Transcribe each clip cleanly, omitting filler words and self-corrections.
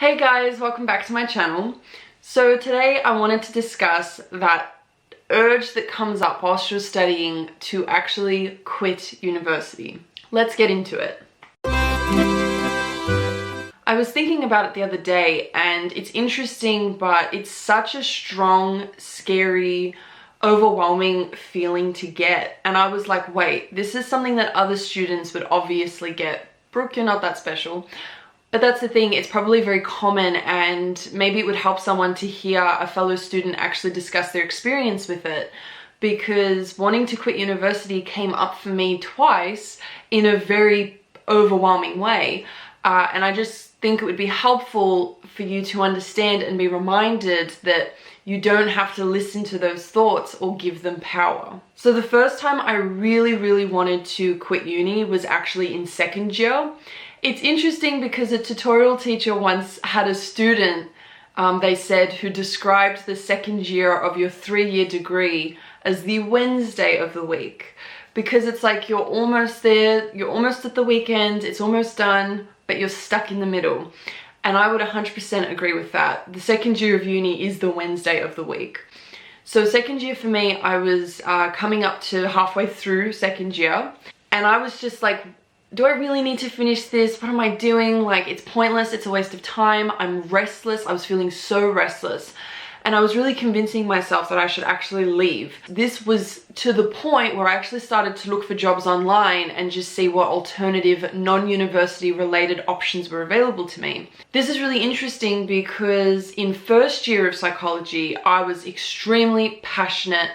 Hey guys, welcome back to my channel. So today I wanted to discuss that urge that comes up whilst you're studying to actually quit university. Let's get into it. I was thinking about it the other day and it's interesting, but it's such a strong, scary, overwhelming feeling to get. And I was like, wait, this is something that other students would obviously get. Brooke, you're not that special. But that's the thing, it's probably very common, and maybe it would help someone to hear a fellow student actually discuss their experience with it, because wanting to quit university came up for me twice in a very overwhelming way. And I just think it would be helpful for you to understand and be reminded that you don't have to listen to those thoughts or give them power. So the first time I really wanted to quit uni was actually in second year. It's interesting because a tutorial teacher once had a student, they said, who described the second year of your 3-year degree as the Wednesday of the week. Because it's like you're almost there, you're almost at the weekend, it's almost done, but you're stuck in the middle. And I would 100% agree with that. The second year of uni is the Wednesday of the week. So second year for me, I was coming up to halfway through second year, and I was just like, do I really need to finish this? What am I doing? Like, it's pointless, it's a waste of time, I'm restless. I was feeling so restless. And I was really convincing myself that I should actually leave. This was to the point where I actually started to look for jobs online and just see what alternative non-university related options were available to me. This is really interesting because in first year of psychology, I was extremely passionate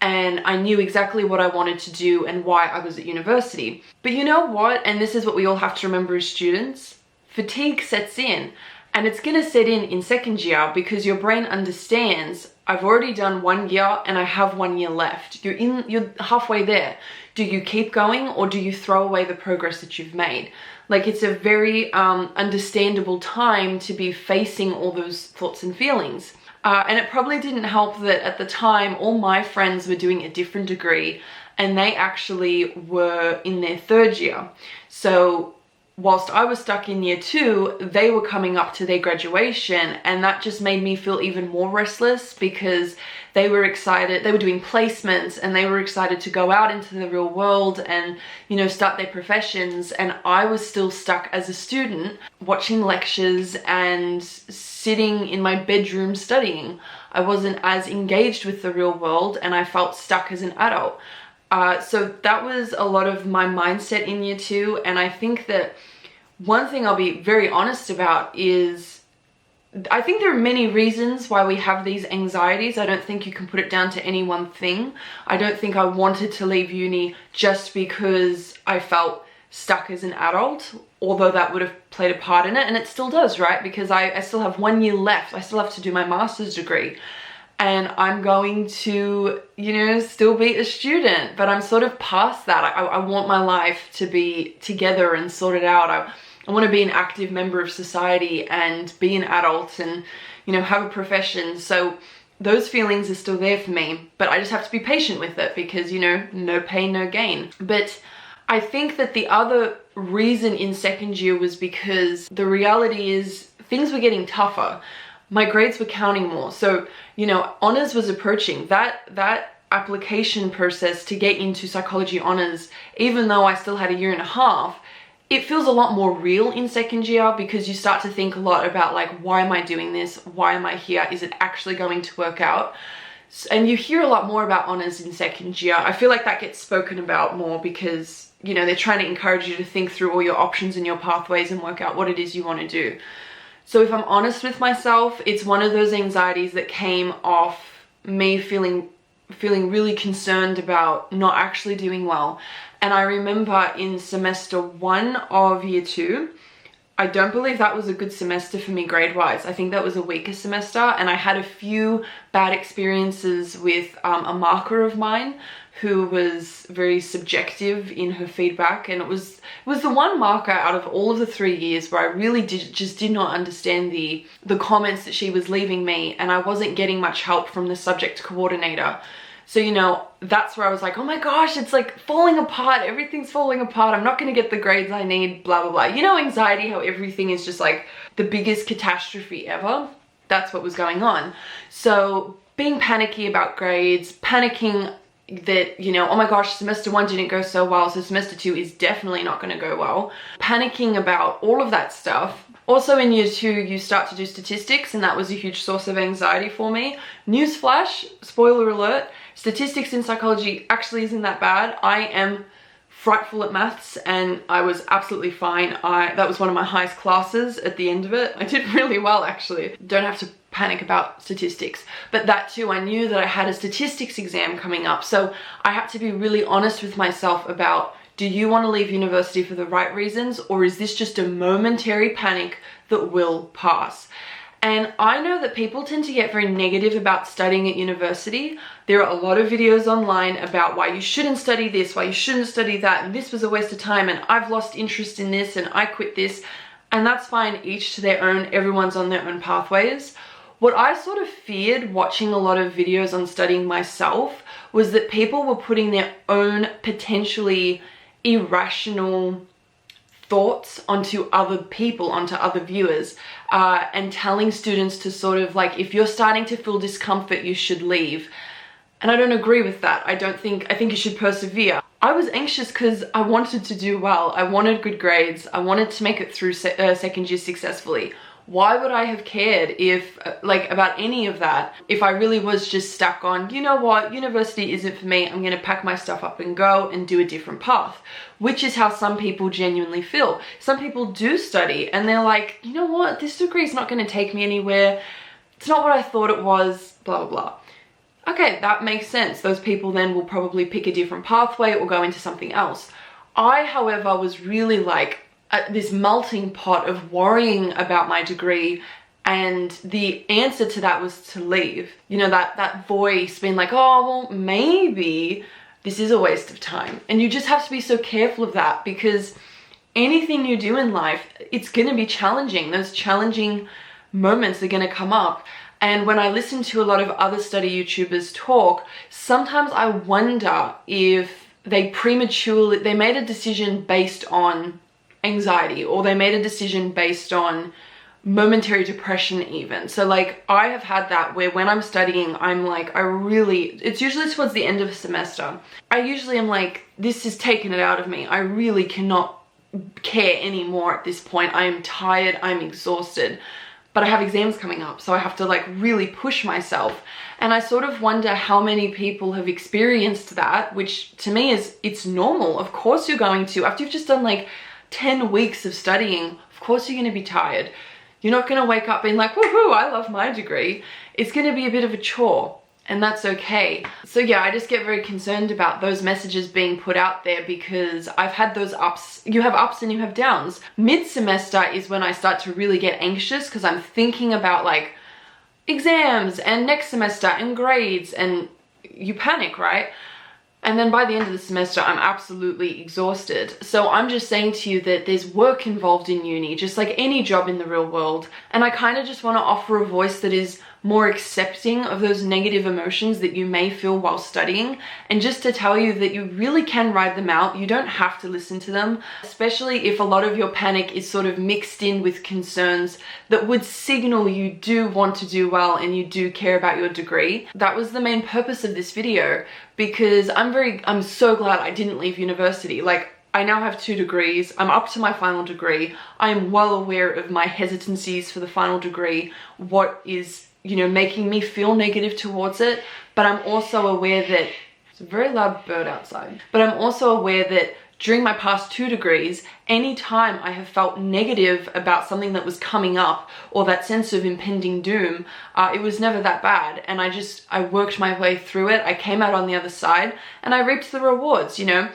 and I knew exactly what I wanted to do and why I was at university. But you know what? And this is what we all have to remember as students. Fatigue sets in. And it's gonna set in second year because your brain understands, I've already done 1 year and I have 1 year left. You're halfway there. Do you keep going or do you throw away the progress that you've made? Like, it's a very understandable time to be facing all those thoughts and feelings. And it probably didn't help that at the time, all my friends were doing a different degree and they actually were in their 3rd year. So whilst I was stuck in year 2, they were coming up to their graduation, and that just made me feel even more restless because they were excited, they were doing placements and they were excited to go out into the real world and, you know, start their professions. And I was still stuck as a student watching lectures and sitting in my bedroom studying. I wasn't as engaged with the real world and I felt stuck as an adult. So that was a lot of my mindset in year 2, and I think that one thing I'll be very honest about is I think there are many reasons why we have these anxieties. I don't think you can put it down to any one thing. I don't think I wanted to leave uni just because I felt stuck as an adult, although that would have played a part in it, and it still does, right? Because I still have 1 year left. I still have to do my master's degree. And I'm going to, you know, still be a student, but I'm sort of past that. I want my life to be together and sorted out. I want to be an active member of society and be an adult and, you know, have a profession. So those feelings are still there for me, but I just have to be patient with it because, you know, no pain, no gain. But I think that the other reason in second year was because the reality is things were getting tougher. My grades were counting more. So, you know, honors was approaching. That application process to get into psychology honors, even though I still had 1.5 years, it feels a lot more real in second year because you start to think a lot about, like, why am I doing this? Why am I here? Is it actually going to work out? And you hear a lot more about honors in second year. I feel like that gets spoken about more because, you know, they're trying to encourage you to think through all your options and your pathways and work out what it is you want to do. So if I'm honest with myself, it's one of those anxieties that came off me feeling really concerned about not actually doing well. And I remember in semester 1 of year 2, I don't believe that was a good semester for me grade-wise. I think that was a weaker semester, and I had a few bad experiences with a marker of mine who was very subjective in her feedback, and it was the one marker out of all of the 3 years where I really just did not understand the comments that she was leaving me, and I wasn't getting much help from the subject coordinator. So, you know, that's where I was like, oh my gosh, it's like falling apart. Everything's falling apart. I'm not going to get the grades I need, blah, blah, blah. You know, anxiety, how everything is just like the biggest catastrophe ever. That's what was going on. So being panicky about grades, panicking that, you know, oh my gosh, semester 1 didn't go so well, so semester 2 is definitely not going to go well. Panicking about all of that stuff. Also in year 2, you start to do statistics, and that was a huge source of anxiety for me. Newsflash, spoiler alert, statistics in psychology actually isn't that bad. I am frightful at maths, and I was absolutely fine. That was one of my highest classes at the end of it. I did really well, actually. Don't have to panic about statistics. But that too, I knew that I had a statistics exam coming up, so I had to be really honest with myself about, do you want to leave university for the right reasons, or is this just a momentary panic that will pass? And I know that people tend to get very negative about studying at university. There are a lot of videos online about why you shouldn't study this, why you shouldn't study that, and this was a waste of time, and I've lost interest in this, and I quit this. And that's fine, each to their own, everyone's on their own pathways. What I sort of feared watching a lot of videos on studying myself was that people were putting their own potentially irrational thoughts onto other people, onto other viewers, and telling students to sort of like, if you're starting to feel discomfort, you should leave. And I don't agree with that. I think you should persevere. I was anxious because I wanted to do well. I wanted good grades. I wanted to make it through second year successfully. Why would I have cared if, like, about any of that if I really was just stuck on, you know what, university isn't for me, I'm gonna pack my stuff up and go and do a different path, which is how some people genuinely feel. Some people do study and they're like, you know what, this degree is not gonna take me anywhere, it's not what I thought it was, blah, blah, blah. Okay, that makes sense. Those people then will probably pick a different pathway or go into something else. I, however, was really like, this melting pot of worrying about my degree, and the answer to that was to leave. You know, that voice being like, oh, well, maybe this is a waste of time. And you just have to be so careful of that, because anything you do in life, it's gonna be challenging. Those challenging moments are gonna come up. And when I listen to a lot of other study YouTubers talk, sometimes I wonder if they made a decision based on anxiety, or they made a decision based on momentary depression even. So like, I have had that where when I'm studying, I'm like, it's usually towards the end of a semester, I usually am like, this has taken it out of me. I really cannot care anymore at this point. I am tired, I'm exhausted, but I have exams coming up, so I have to like really push myself. And I sort of wonder how many people have experienced that, which to me is, it's normal. Of course you're going to, after you've just done like 10 weeks of studying, of course you're going to be tired. You're not going to wake up being like, woohoo, I love my degree. It's going to be a bit of a chore, and that's okay. So yeah, I just get very concerned about those messages being put out there, because I've had those ups. You have ups and you have downs. Mid-semester is when I start to really get anxious, because I'm thinking about like exams and next semester and grades, and you panic, right? And then by the end of the semester, I'm absolutely exhausted. So I'm just saying to you that there's work involved in uni, just like any job in the real world. And I kind of just want to offer a voice that is more accepting of those negative emotions that you may feel while studying, and just to tell you that you really can ride them out. You don't have to listen to them, especially if a lot of your panic is sort of mixed in with concerns that would signal you do want to do well and you do care about your degree. That was the main purpose of this video, because I'm so glad I didn't leave university. Like, I now have 2 degrees, I'm up to my final degree, I am well aware of my hesitancies for the final degree, what is, you know, making me feel negative towards it, but I'm also aware that, it's a very loud bird outside, but I'm also aware that during my past 2 degrees, anytime I have felt negative about something that was coming up, or that sense of impending doom, it was never that bad. And I worked my way through it, I came out on the other side, and I reaped the rewards, you know.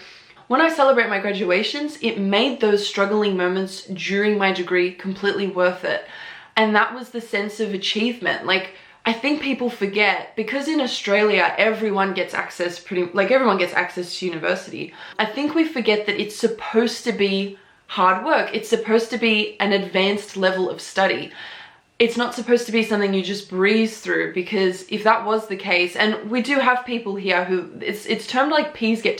When I celebrate my graduations, it made those struggling moments during my degree completely worth it. And that was the sense of achievement. Like, I think people forget, because in Australia, everyone gets access to university. I think we forget that it's supposed to be hard work. It's supposed to be an advanced level of study. it's not supposed to be something you just breeze through, because if that was the case, and we do have people here who, it's termed like P's get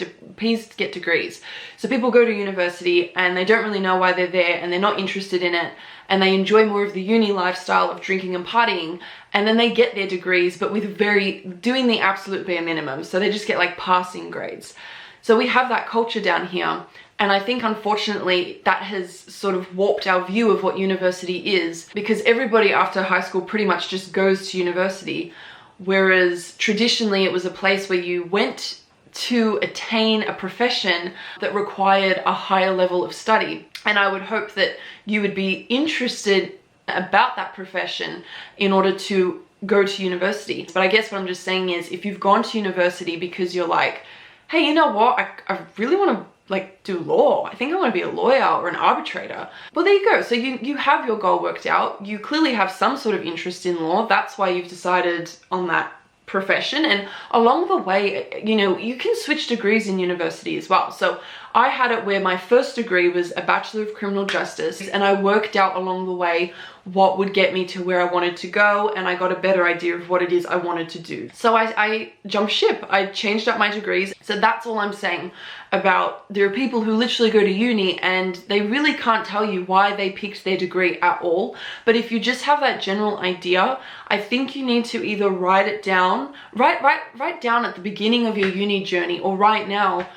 degrees. So people go to university and they don't really know why they're there and they're not interested in it, and they enjoy more of the uni lifestyle of drinking and partying, and then they get their degrees but with doing the absolute bare minimum. So they just get like passing grades. So we have that culture down here. And I think unfortunately that has sort of warped our view of what university is, because everybody after high school pretty much just goes to university, whereas traditionally it was a place where you went to attain a profession that required a higher level of study. And I would hope that you would be interested about that profession in order to go to university. But I guess what I'm just saying is, if you've gone to university because you're like, hey, you know what, I really want to like do law. I think I want to be a lawyer or an arbitrator. Well, there you go. So you have your goal worked out. You clearly have some sort of interest in law. That's why you've decided on that profession. And along the way, you know, you can switch degrees in university as well. So I had it where my first degree was a Bachelor of Criminal Justice, and I worked out along the way what would get me to where I wanted to go, and I got a better idea of what it is I wanted to do. So I jumped ship. I changed up my degrees. So that's all I'm saying about, there are people who literally go to uni and they really can't tell you why they picked their degree at all. But if you just have that general idea, I think you need to either write it down, write down at the beginning of your uni journey, or right now,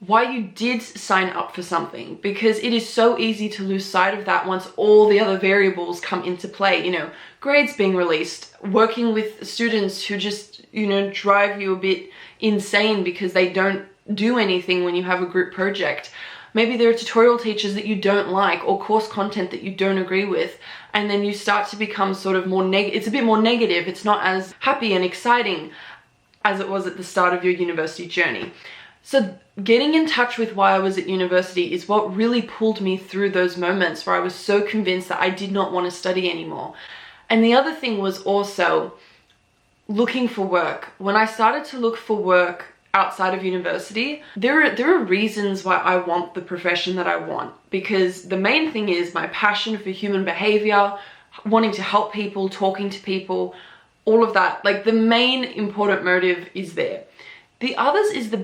why you did sign up for something, because it is so easy to lose sight of that once all the other variables come into play. You know, grades being released, working with students who just, you know, drive you a bit insane because they don't do anything when you have a group project. Maybe there are tutorial teachers that you don't like, or course content that you don't agree with, and then you start to become sort of more it's a bit more negative. It's not as happy and exciting as it was at the start of your university journey. So getting in touch with why I was at university is what really pulled me through those moments where I was so convinced that I did not want to study anymore. And the other thing was also looking for work. When I started to look for work outside of university, there are reasons why I want the profession that I want, because the main thing is my passion for human behavior, wanting to help people, talking to people, all of that. Like, the main important motive is there. The others is the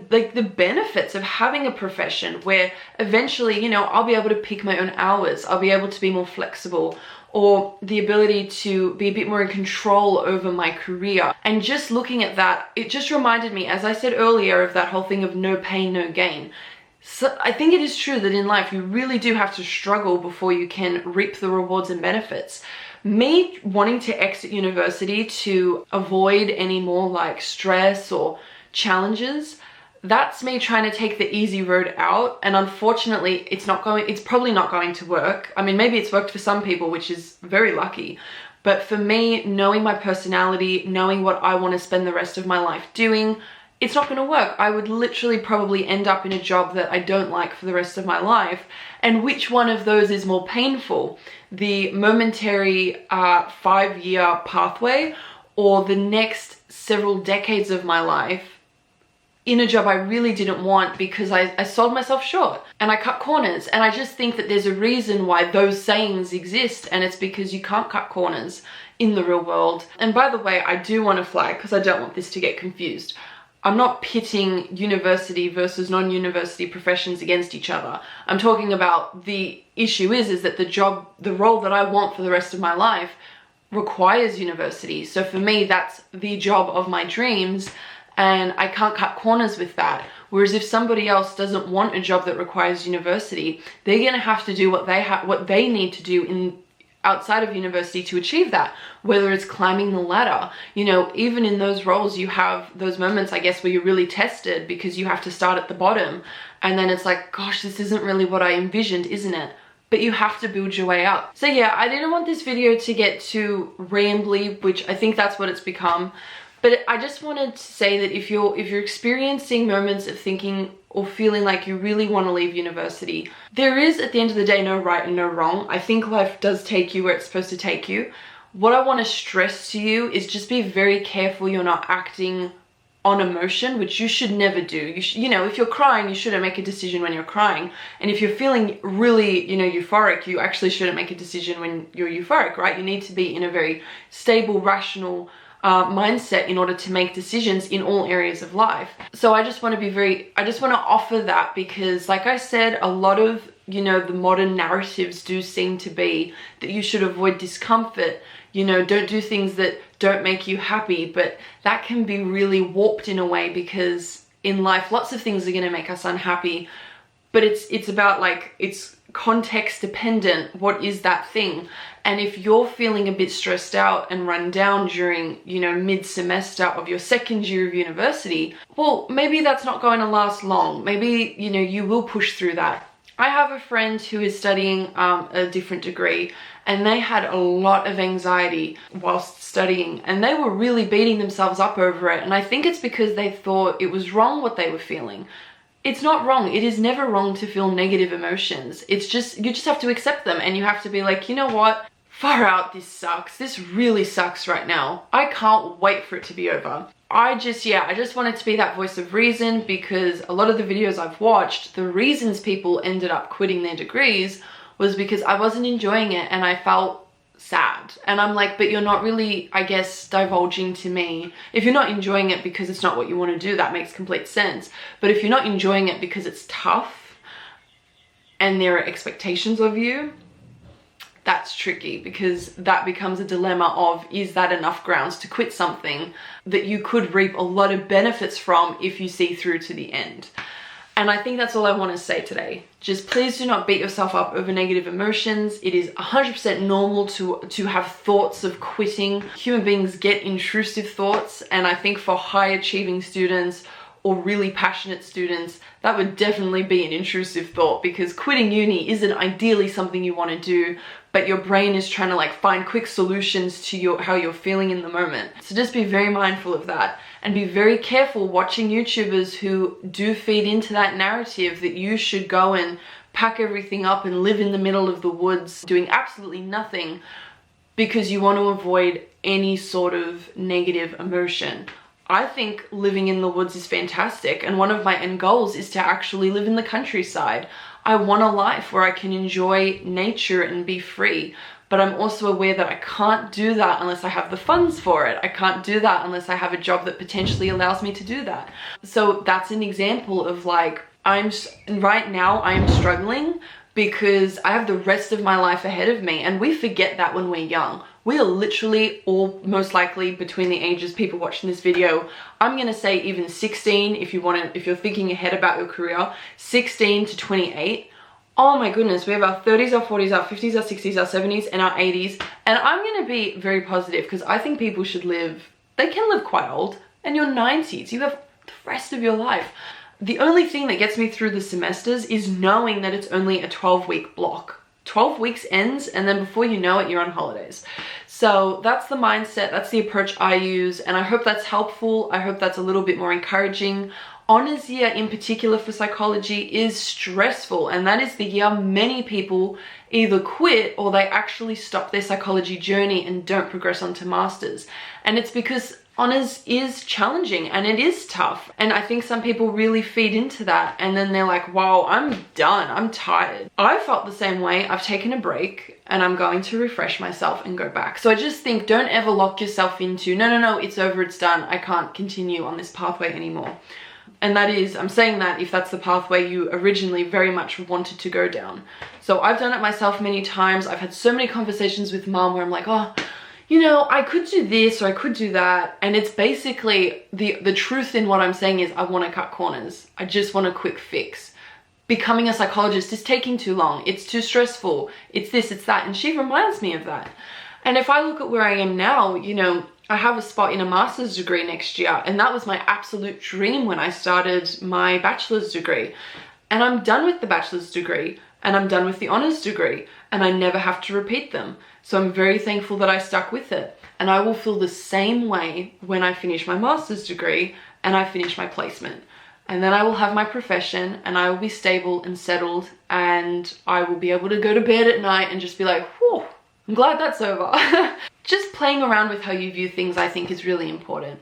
benefits of having a profession where eventually, you know, I'll be able to pick my own hours. I'll be able to be more flexible, or the ability to be a bit more in control over my career. And just looking at that, it just reminded me, as I said earlier, of that whole thing of no pain, no gain. So I think it is true that in life, you really do have to struggle before you can reap the rewards and benefits. Me wanting to exit university to avoid any more like stress or challenges, that's me trying to take the easy road out, and unfortunately it's probably not going to work. I mean, maybe it's worked for some people, which is very lucky, but for me, knowing my personality, knowing what I want to spend the rest of my life doing, it's not going to work. I would literally probably end up in a job that I don't like for the rest of my life. And which one of those is more painful? The momentary 5-year pathway, or the next several decades of my life in a job I really didn't want because I sold myself short and I cut corners. And I just think that there's a reason why those sayings exist, and it's because you can't cut corners in the real world. And by the way, I do want to flag, because I don't want this to get confused, I'm not pitting university versus non-university professions against each other. I'm talking about the issue is that the role that I want for the rest of my life requires university. So for me, that's the job of my dreams, and I can't cut corners with that. Whereas if somebody else doesn't want a job that requires university, they're going to have to do what they need to do outside of university to achieve that, whether it's climbing the ladder. You know, even in those roles, you have those moments, I guess, where you're really tested because you have to start at the bottom, and then it's like, gosh, this isn't really what I envisioned, isn't it? But you have to build your way up. So yeah, I didn't want this video to get too rambly, which I think that's what it's become. But I just wanted to say that if you're experiencing moments of thinking or feeling like you really want to leave university, there is, at the end of the day, no right and no wrong. I think life does take you where it's supposed to take you. What I want to stress to you is just be very careful you're not acting on emotion, which you should never do. You know, if you're crying, you shouldn't make a decision when you're crying. And if you're feeling really, you know, euphoric, you actually shouldn't make a decision when you're euphoric, right? You need to be in a very stable, rational mindset in order to make decisions in all areas of life. So I just want to offer that, because like I said, a lot of, you know, the modern narratives do seem to be that you should avoid discomfort, you know, don't do things that don't make you happy. But that can be really warped in a way, because in life lots of things are going to make us unhappy, but it's about, like, it's context dependent. What is that thing? And if you're feeling a bit stressed out and run down during, you know, mid-semester of your second year of university, well, maybe that's not going to last long. Maybe, you know, you will push through that. I have a friend who is studying a different degree, and they had a lot of anxiety whilst studying, and they were really beating themselves up over it. And I think it's because they thought it was wrong what they were feeling. It's not wrong. It is never wrong to feel negative emotions. It's just, you just have to accept them, and you have to be like, you know what? Far out, this sucks. This really sucks right now. I can't wait for it to be over. I just wanted to be that voice of reason, because a lot of the videos I've watched, the reasons people ended up quitting their degrees was because I wasn't enjoying it and I felt sad. And I'm like, but you're not really, I guess, divulging to me. If you're not enjoying it because it's not what you want to do, that makes complete sense. But if you're not enjoying it because it's tough and there are expectations of you, that's tricky, because that becomes a dilemma of, is that enough grounds to quit something that you could reap a lot of benefits from if you see through to the end? And I think that's all I want to say today. Just please do not beat yourself up over negative emotions. It is 100% normal to have thoughts of quitting. Human beings get intrusive thoughts, and I think for high achieving students or really passionate students, that would definitely be an intrusive thought, because quitting uni isn't ideally something you want to do, but your brain is trying to, like, find quick solutions to how you're feeling in the moment. So just be very mindful of that, and be very careful watching YouTubers who do feed into that narrative that you should go and pack everything up and live in the middle of the woods doing absolutely nothing because you want to avoid any sort of negative emotion. I think living in the woods is fantastic, and one of my end goals is to actually live in the countryside. I want a life where I can enjoy nature and be free, but I'm also aware that I can't do that unless I have the funds for it. I can't do that unless I have a job that potentially allows me to do that. So that's an example of, like, right now I am struggling because I have the rest of my life ahead of me, and we forget that when we're young. We are literally all, most likely, between the ages, people watching this video, I'm gonna say even 16, if you're thinking ahead about your career, 16 to 28. Oh my goodness, we have our 30s, our 40s, our 50s, our 60s, our 70s, and our 80s. And I'm gonna be very positive, because I think people should they can live quite old, and your 90s, you have the rest of your life. The only thing that gets me through the semesters is knowing that it's only a 12-week block. 12 weeks ends, and then before you know it, you're on holidays. So that's the mindset, that's the approach I use, and I hope that's helpful. I hope that's a little bit more encouraging. Honors year in particular for psychology is stressful, and that is the year many people either quit or they actually stop their psychology journey and don't progress onto masters. And it's because honors is challenging and it is tough, and I think some people really feed into that, and then they're like, wow, I'm done, I'm tired. I felt the same way. I've taken a break and I'm going to refresh myself and go back. So I just think, don't ever lock yourself into, no, it's over, it's done, I can't continue on this pathway anymore. And that is, I'm saying that if that's the pathway you originally very much wanted to go down. So I've done it myself many times. I've had so many conversations with mom where I'm like, oh, you know, I could do this or I could do that. And it's basically, the truth in what I'm saying is, I want to cut corners. I just want a quick fix. Becoming a psychologist is taking too long. It's too stressful. It's this, it's that. And she reminds me of that. And if I look at where I am now, you know, I have a spot in a master's degree next year, and that was my absolute dream when I started my bachelor's degree. And I'm done with the bachelor's degree, and I'm done with the honors degree, and I never have to repeat them. So I'm very thankful that I stuck with it. And I will feel the same way when I finish my master's degree and I finish my placement. And then I will have my profession, and I will be stable and settled, and I will be able to go to bed at night and just be like, whew, I'm glad that's over. Just playing around with how you view things, I think, is really important.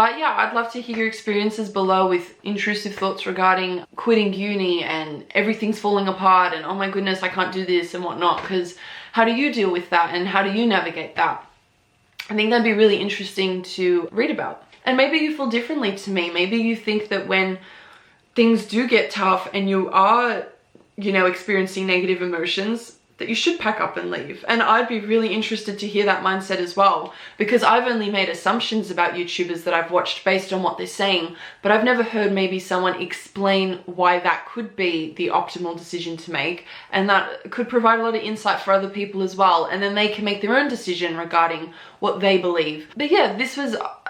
But yeah, I'd love to hear your experiences below with intrusive thoughts regarding quitting uni and everything's falling apart and oh my goodness, I can't do this and whatnot, because how do you deal with that and how do you navigate that? I think that'd be really interesting to read about. And maybe you feel differently to me. Maybe you think that when things do get tough and you are, you know, experiencing negative emotions, that you should pack up and leave. And I'd be really interested to hear that mindset as well, because I've only made assumptions about YouTubers that I've watched based on what they're saying, but I've never heard maybe someone explain why that could be the optimal decision to make, and that could provide a lot of insight for other people as well, and then they can make their own decision regarding what they believe. But yeah,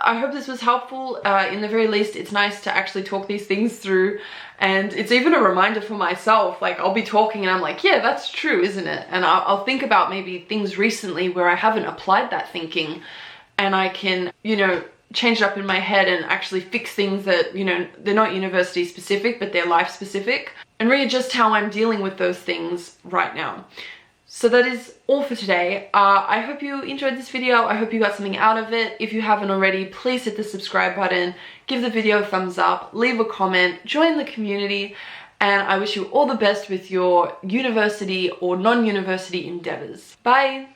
I hope this was helpful. In the very least, it's nice to actually talk these things through, and it's even a reminder for myself. Like, I'll be talking and I'm like, yeah, that's true, isn't it? And I'll think about maybe things recently where I haven't applied that thinking, and I can, you know, change it up in my head and actually fix things that, you know, they're not university specific, but they're life specific, and readjust how I'm dealing with those things right now. So that is all for today. I hope you enjoyed this video. I hope you got something out of it. If you haven't already, please hit the subscribe button, give the video a thumbs up, leave a comment, join the community, and I wish you all the best with your university or non-university endeavors. Bye!